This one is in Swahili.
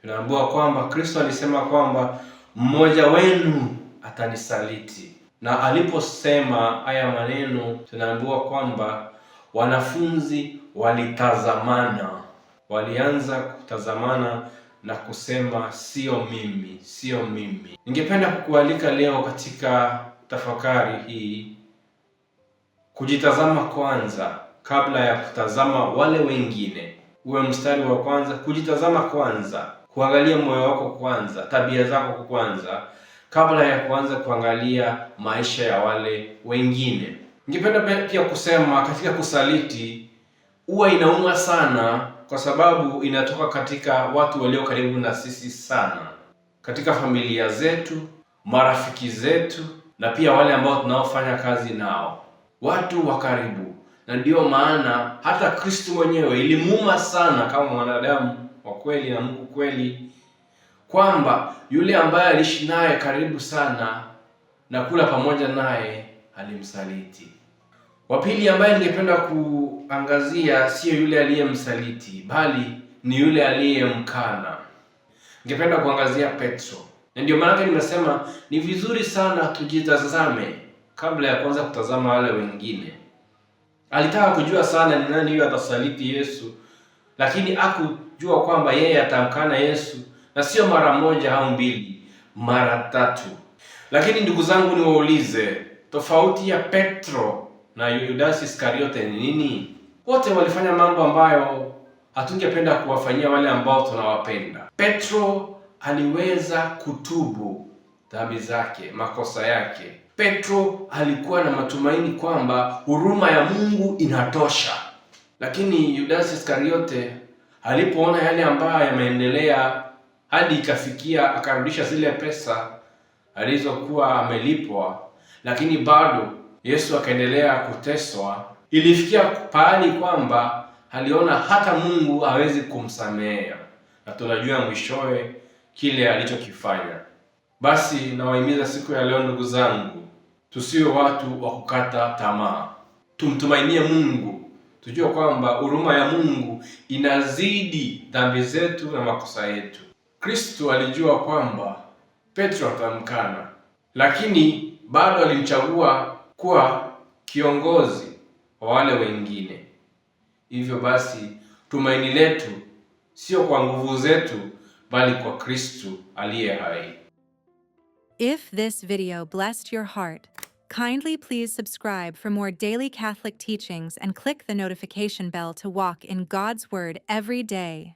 Tunaambiwa kwamba Kristo alisema kwamba mmoja wenu atanisaliti, na aliposema haya maneno tunaambiwa kwamba wanafunzi walitazamana, walianza kutazamana na kusema sio mimi, sio mimi. Ningependa kukualika leo katika tafakari hii kujitazama kwanza kabla ya kutazama wale wengine. Uwe mstari wa kwanza, kujitazama kwanza, kuangalia moyo wako kwanza, tabia zako kwanza, kabla ya kuanza kuangalia maisha ya wale wengine. Ningependa pia kusema katika kusaliti huwa inauma sana, kwa sababu inatoka katika watu walio karibu na sisi sana, katika familia zetu, marafiki zetu, na pia wale ambao tunaofanya kazi nao, watu wa karibu. Na ndio maana hata Kristo mwenyewe ilimuuma sana kama mwanadamu wa kweli na Mungu kweli, kwamba yule ambaye aliishi naye karibu sana na kula pamoja naye alimsaliti. Wa pili ambaye ningependa kuangazia sio yule aliyemsaliti, bali ni yule aliyemkana. Ningependa kuangazia Petro. Na ndio maana nimesema ni vizuri sana tujitazame kabla ya kuanza kutazama wale wengine. Alitaka kujua sana ni nani yule atasaliti Yesu, lakini hakujua kwamba yeye atamkana Yesu, na sio mara moja au mbili, mara tatu. Lakini ndugu zangu, niwaulize, tofauti ya Petro na Yudas Iskariote ni nini? Wote walifanya mambo ambayo hatungependa kuwafanyia wale ambao tunawapenda. Petro aliweza kutubu dhambi zake, makosa yake. Petro alikuwa na matumaini kwamba huruma ya Mungu inatosha. Lakini Yudas Iskariote alipoona yale ambayo yameendelea hadi ikafikia akarudisha zile pesa alizokuwa amelipwa, lakini bado Yesu akaendelea kuteswa, ilifikia pahali kwamba aliona hata Mungu hawezi kumsamea, na tunajua mwishowe kile alichokifanya. Basi nawahimiza siku ya leo, ndugu zangu, tusiwe watu wa kukata tamaa. Tumtumainie Mungu, tujue kwamba huruma ya Mungu inazidi dhambi zetu na makosa yetu. Kristo alijua kwamba Petro atamkana, lakini bado alimchagua kuwa kiongozi wa wale wengine. Hivyo basi tumaini letu sio kwa nguvu zetu, bali kwa Kristo aliye hai. If this video blessed your heart, kindly please subscribe for more daily Catholic teachings and click the notification bell to walk in God's Word every day.